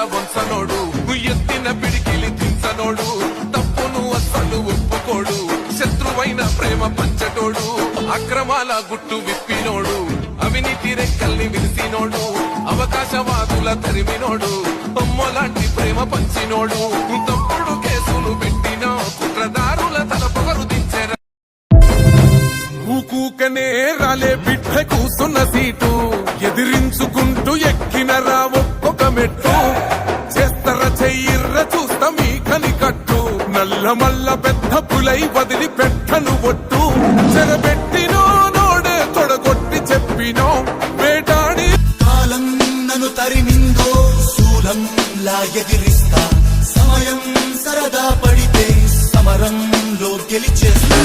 వంచనోడు ఎత్తిన పిడికిలి దించనోడు తప్పును అస్సలు ఒప్పుకోడు శత్రువైన ప్రేమ పంచటోడు అక్రమాల గుట్టు విప్పినోడు అవినీతి రెక్కల్ని విరిసినోడు అవకాశవాదుల తరిమినోడు బొమ్మలాంటి ప్రేమ పంచినోడు తప్పుడు కేసులు పెట్టిన కుట్రదారుల తల పొగరు దించెరా కూకనే రాలే బిడ్డ కూసున్న సీటు ఎదిరించుకుంటూ ఎక్కినరా ఒక్కొక్క మెట్టు చేస్తర చెయ్యిర్ర చూస్తా మీ కనికట్టు నల్ల మల్ల పెద్ద పులై వదిలి పెట్టను ఒట్టు చెరబెట్టినో నోడే తొడగొట్టి చెప్పినో వేటాడి కాలం నన్ను తరిమిందో శూలంలా ఎదిరిస్తా సమయం సరదా పడితే సమరంలో గెలిచేస్తా